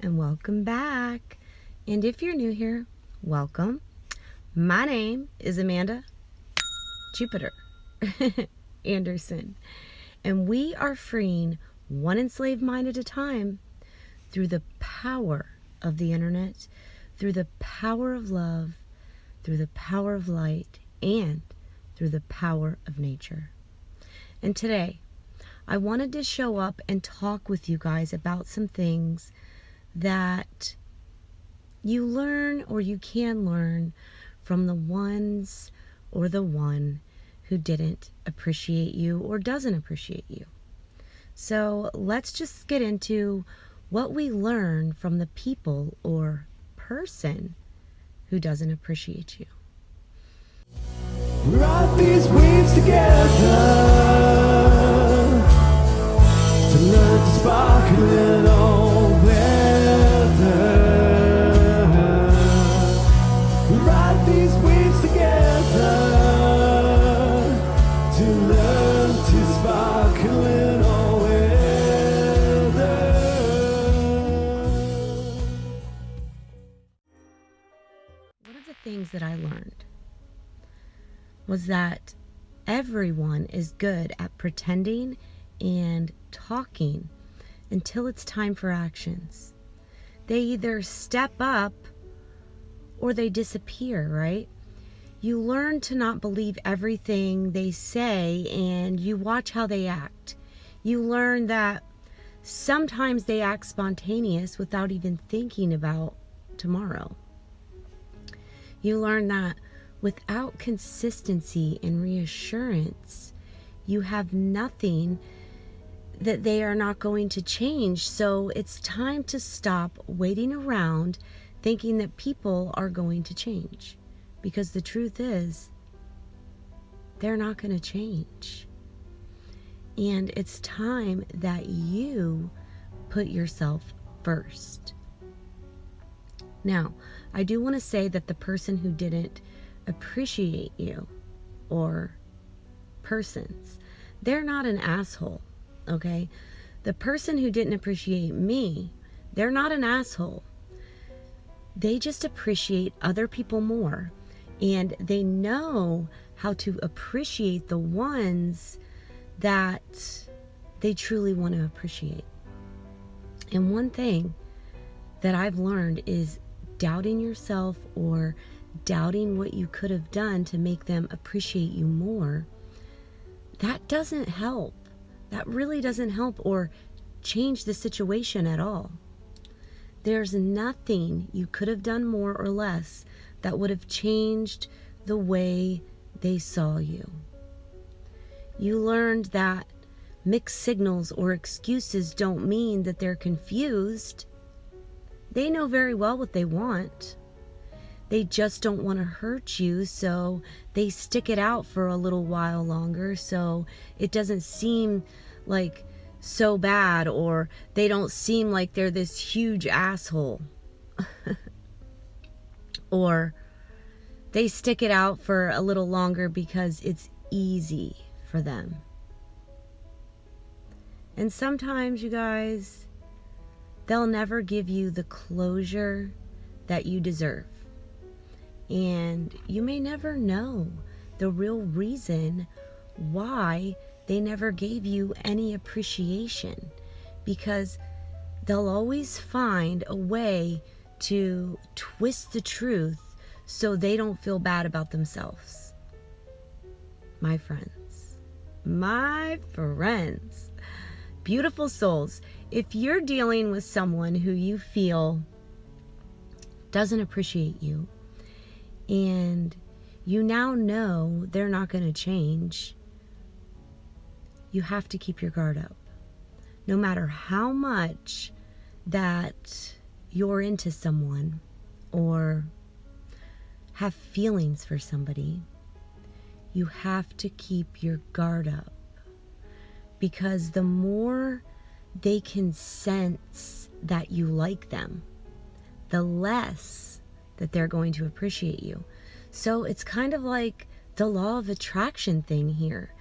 and welcome back. And if you're new here, welcome. My name is Amanda Jupiter Anderson, and we are freeing one enslaved mind at a time through the power of the internet, through the power of love, through the power of light, and through the power of nature. And today, I wanted to show up and talk with you guys about some things that you learn or you can learn from the ones or the one who didn't appreciate you or doesn't appreciate you. So let's just get into what we learn from the people or person who doesn't appreciate you. Ride these waves together to learn to sparkle in all weather. Ride these waves together to learn to sparkle in all weather. One of the things that I learned was that everyone is good at pretending and talking until it's time for actions. They either step up or they disappear, right? You learn to not believe everything they say and you watch how they act. You learn that sometimes they act spontaneous without even thinking about tomorrow. You learn that without consistency and reassurance, you have nothing that they are not going to change. So it's time to stop waiting around thinking that people are going to change. Because the truth is, they're not going to change. And it's time that you put yourself first. Now, I do want to say that the person who didn't appreciate you, or persons, they're not an asshole, okay? The person who didn't appreciate me, they're not an asshole. They just appreciate other people more, and they know how to appreciate the ones that they truly want to appreciate. And one thing that I've learned is doubting yourself or doubting what you could have done to make them appreciate you more, that doesn't help. That really doesn't help or change the situation at all. There's nothing you could have done more or less that would have changed the way they saw you. You learned that mixed signals or excuses don't mean that they're confused. They know very well what they want. They just don't want to hurt you, so they stick it out for a little while longer so it doesn't seem like so bad, or they don't seem like they're this huge asshole. Or they stick it out for a little longer because it's easy for them. And sometimes, you guys, they'll never give you the closure that you deserve. And you may never know the real reason why they never gave you any appreciation, because they'll always find a way to twist the truth so they don't feel bad about themselves. My friends, beautiful souls, if you're dealing with someone who you feel doesn't appreciate you, and you now know they're not going to change, you have to keep your guard up. No matter how much that you're into someone or have feelings for somebody, you have to keep your guard up. Because the more they can sense that you like them, the less that they're going to appreciate you. So it's kind of like the law of attraction thing here.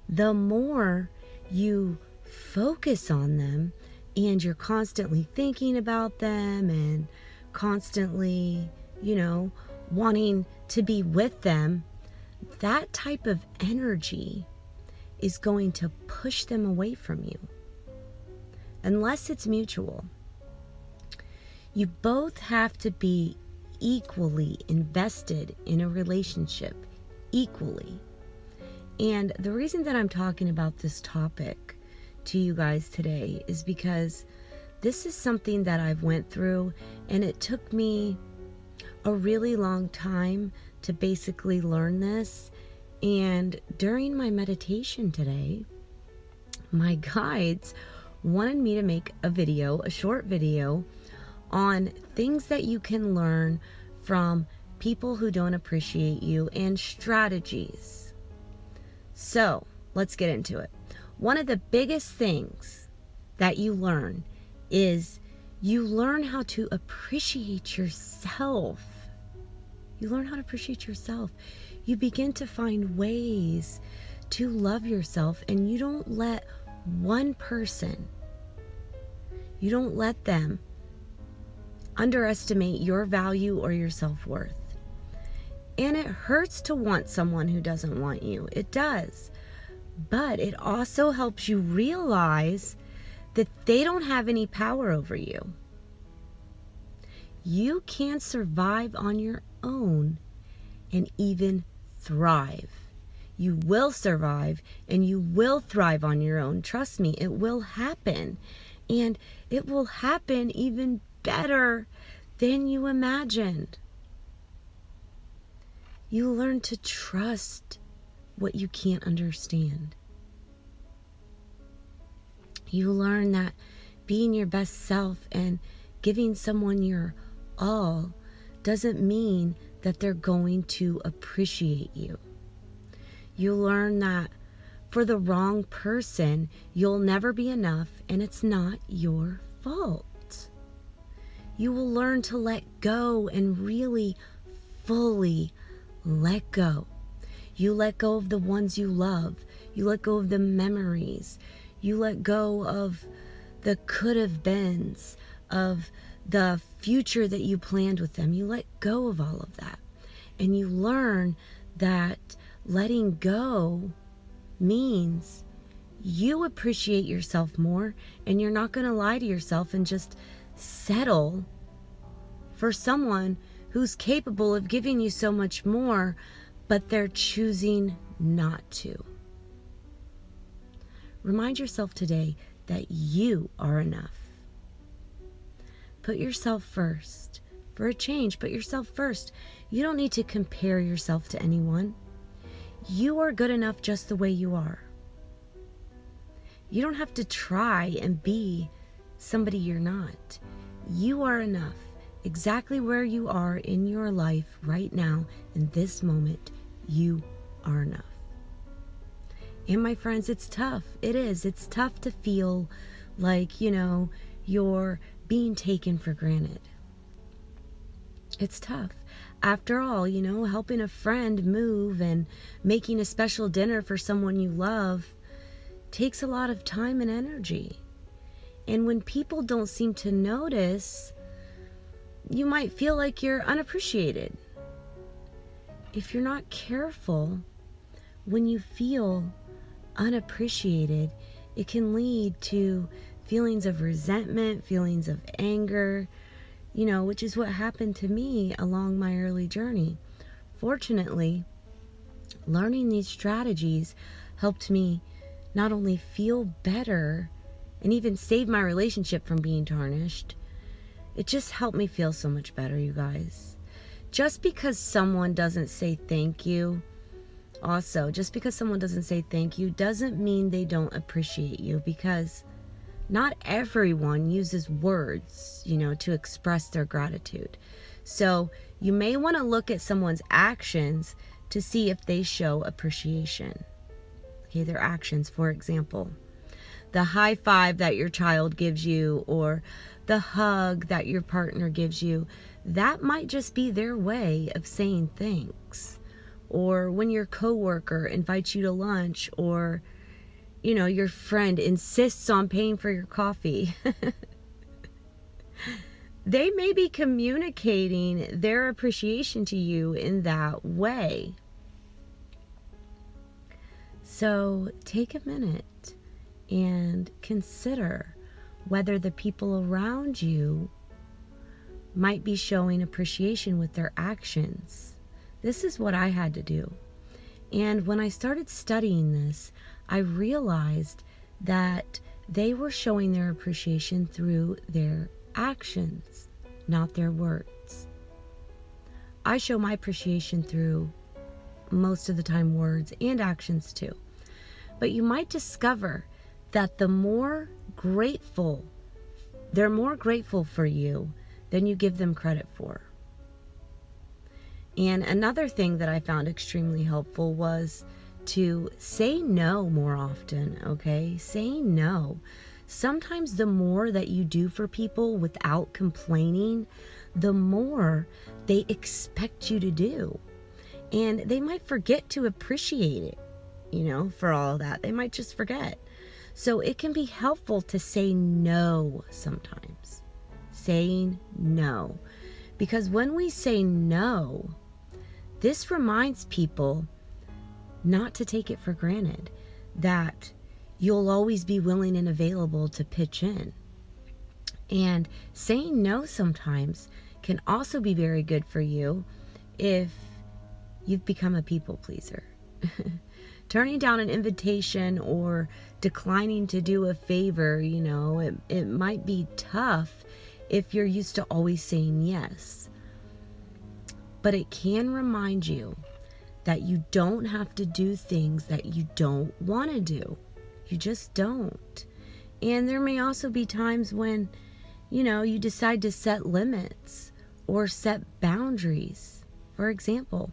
The more you focus on them, and you're constantly thinking about them and constantly, you know, wanting to be with them, that type of energy is going to push them away from you unless it's mutual. You both have to be equally invested in a relationship, equally. And the reason that I'm talking about this topic to you guys today is because this is something that I've went through, and it took me a really long time to basically learn this. And during my meditation today, my guides wanted me to make a video, a short video, on things that you can learn from people who don't appreciate you and strategies. So let's get into it. One of the biggest things that you learn is you learn how to appreciate yourself. You learn how to appreciate yourself. You begin to find ways to love yourself, and you don't let one person, you don't let them underestimate your value or your self-worth. And it hurts to want someone who doesn't want you. It does. But it also helps you realize that they don't have any power over you. You can survive on your own and even thrive. You will survive and you will thrive on your own. Trust me, it will happen. And it will happen even better than you imagined. You learn to trust what you can't understand. You learn that being your best self and giving someone your all doesn't mean that they're going to appreciate you. You learn that for the wrong person, you'll never be enough, and it's not your fault. You will learn to let go and really fully let go. You let go of the ones you love. You let go of the memories. You let go of the could have beens, of the future that you planned with them. You let go of all of that. And you learn that letting go means you appreciate yourself more, and you're not going to lie to yourself and just settle for someone who's capable of giving you so much more, but they're choosing not to. Remind yourself today that you are enough. Put yourself first. For a change, put yourself first. You don't need to compare yourself to anyone. You are good enough just the way you are. You don't have to try and be somebody you're not. You are enough exactly where you are in your life right now. In this moment, you are enough. And my friends, it's tough. It is. It's tough to feel like, you're being taken for granted. It's tough. After all, helping a friend move and making a special dinner for someone you love takes a lot of time and energy. And when people don't seem to notice, you might feel like you're unappreciated. If you're not careful, when you feel unappreciated, it can lead to feelings of resentment, feelings of anger, which is what happened to me along my early journey. Fortunately, learning these strategies helped me not only feel better and even save my relationship from being tarnished, it just helped me feel so much better, you guys. Just because someone doesn't say thank you, just because someone doesn't say thank you doesn't mean they don't appreciate you, because not everyone uses words, to express their gratitude. So you may want to look at someone's actions to see if they show appreciation. Okay, their actions, for example, the high five that your child gives you or the hug that your partner gives you, that might just be their way of saying thanks. Or when your coworker invites you to lunch, or your friend insists on paying for your coffee. They may be communicating their appreciation to you in that way. So take a minute and consider whether the people around you might be showing appreciation with their actions. This is what I had to do. And when I started studying this, I realized that they were showing their appreciation through their actions, not their words. I show my appreciation through, most of the time, words and actions too. But you might discover that they're more grateful for you than you give them credit for. And another thing that I found extremely helpful was to say no more often, okay? Say no. Sometimes the more that you do for people without complaining, the more they expect you to do. And they might forget to appreciate it, for all of that. They might just forget. So it can be helpful to say no sometimes. Saying no. Because when we say no, this reminds people not to take it for granted, that you'll always be willing and available to pitch in. And saying no sometimes can also be very good for you if you've become a people pleaser. Turning down an invitation or declining to do a favor, it might be tough if you're used to always saying yes. But it can remind you that you don't have to do things that you don't want to do. You just don't. And there may also be times when, you decide to set limits or set boundaries. For example,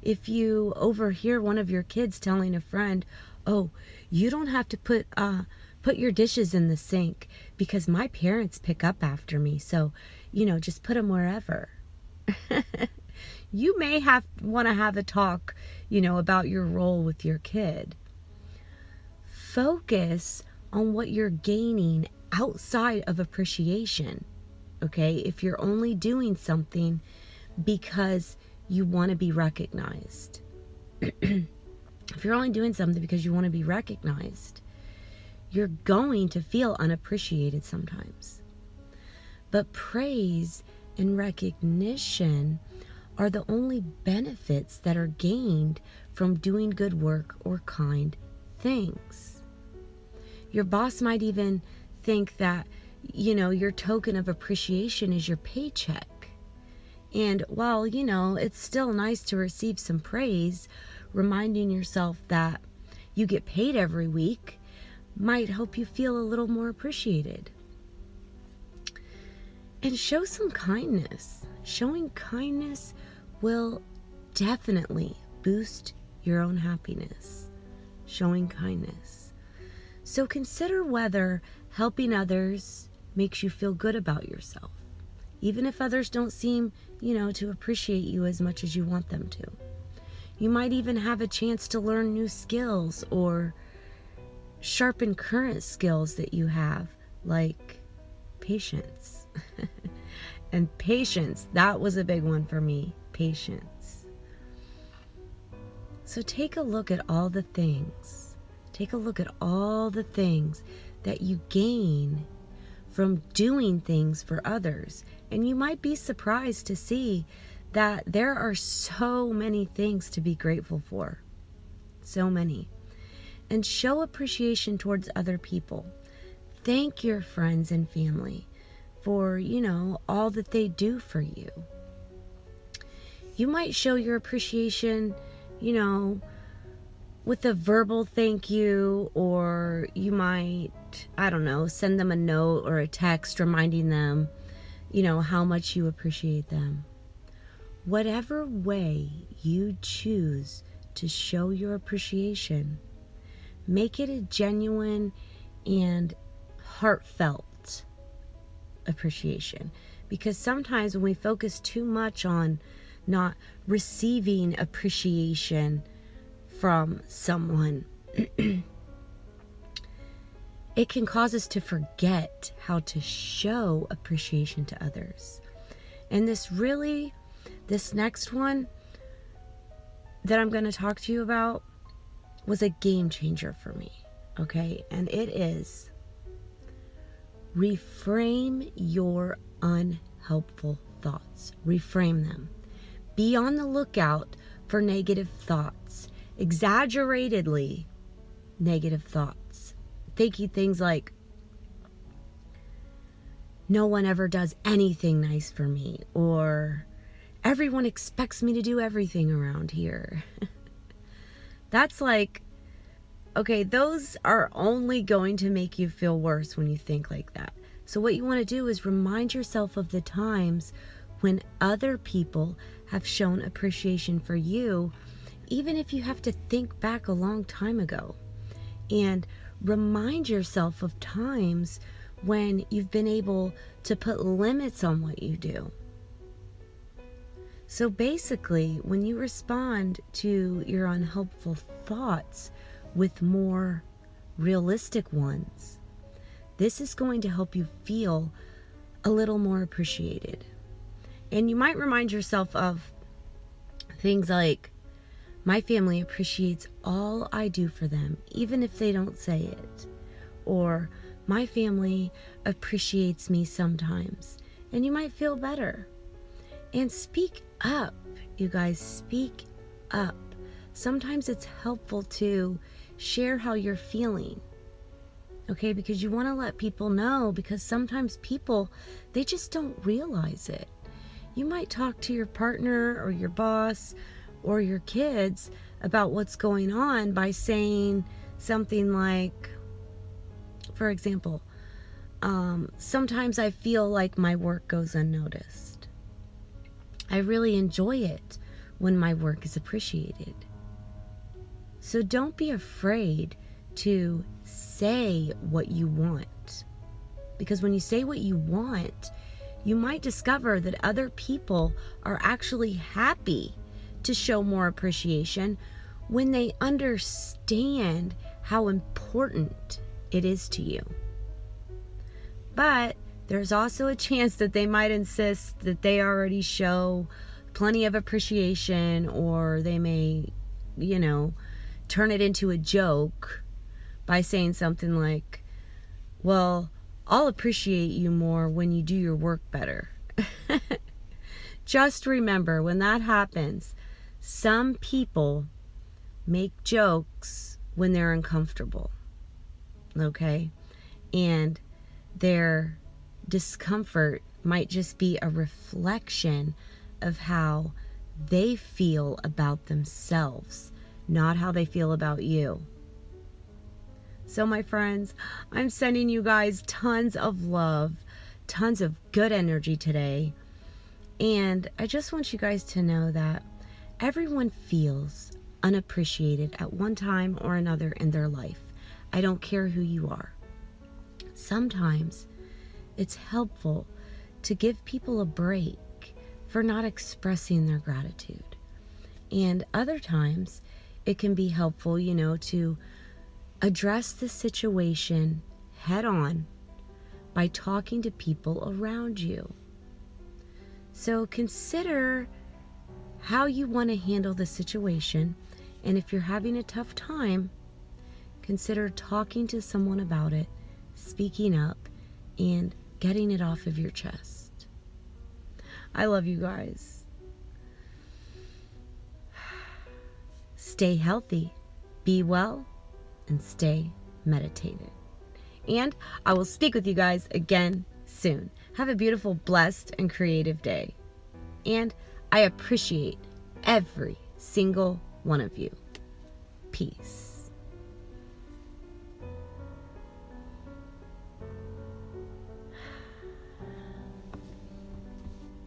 if you overhear one of your kids telling a friend, "Oh, you don't have to put your dishes in the sink because my parents pick up after me, so, just put them wherever." You may want to have a talk, about your role with your kid. Focus on what you're gaining outside of appreciation, okay? If you're only doing something because you want to be recognized. If you're only doing something because you want to be recognized, you're going to feel unappreciated sometimes. But praise and recognition are the only benefits that are gained from doing good work or kind things. Your boss might even think that, your token of appreciation is your paycheck. And while, it's still nice to receive some praise, reminding yourself that you get paid every week might help you feel a little more appreciated. And show some kindness. Showing kindness will definitely boost your own happiness. Showing kindness. So consider whether helping others makes you feel good about yourself, even if others don't seem, to appreciate you as much as you want them to. You might even have a chance to learn new skills or sharpen current skills that you have, like patience. And patience, that was a big one for me. Patience. So take a look at all the things. Take a look at all the things that you gain from doing things for others. And you might be surprised to see that there are so many things to be grateful for. So many. And show appreciation towards other people. Thank your friends and family for, all that they do for you. You might show your appreciation, with a verbal thank you, or you might, send them a note or a text reminding them, how much you appreciate them. Whatever way you choose to show your appreciation, make it a genuine and heartfelt appreciation. Because sometimes when we focus too much on not receiving appreciation from someone, it can cause us to forget how to show appreciation to others. And this next one that I'm going to talk to you about was a game changer for me. Okay? And it is reframe your unhelpful thoughts. Reframe them. Be on the lookout for negative thoughts, exaggeratedly negative thoughts. Thinking things like, no one ever does anything nice for me, or everyone expects me to do everything around here. That's like, okay, those are only going to make you feel worse when you think like that. So what you want to do is remind yourself of the times when other people have shown appreciation for you, even if you have to think back a long time ago. And remind yourself of times when you've been able to put limits on what you do. So basically, when you respond to your unhelpful thoughts with more realistic ones, this is going to help you feel a little more appreciated. And you might remind yourself of things like, my family appreciates all I do for them, even if they don't say it. Or, my family appreciates me sometimes. And you might feel better. And speak up, you guys, speak up. Sometimes it's helpful to share how you're feeling. Okay, because you want to let people know, because sometimes people, they just don't realize it. You might talk to your partner or your boss or your kids about what's going on by saying something like, for example, sometimes I feel like my work goes unnoticed. I really enjoy it when my work is appreciated. So don't be afraid to say what you want. Because when you say what you want, you might discover that other people are actually happy to show more appreciation when they understand how important it is to you. But there's also a chance that they might insist that they already show plenty of appreciation, or they may, turn it into a joke by saying something like, well, I'll appreciate you more when you do your work better. Just remember, when that happens, some people make jokes when they're uncomfortable, okay? And their discomfort might just be a reflection of how they feel about themselves, not how they feel about you. So my friends, I'm sending you guys tons of love, tons of good energy today. And I just want you guys to know that everyone feels unappreciated at one time or another in their life. I don't care who you are. Sometimes it's helpful to give people a break for not expressing their gratitude. And other times it can be helpful, to address the situation head on by talking to people around you. So consider how you want to handle the situation. And if you're having a tough time, consider talking to someone about it, speaking up, and getting it off of your chest. I love you guys. Stay healthy, be well, and stay meditated. And I will speak with you guys again soon. Have a beautiful, blessed, and creative day. And I appreciate every single one of you. Peace.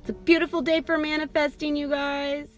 It's a beautiful day for manifesting, you guys.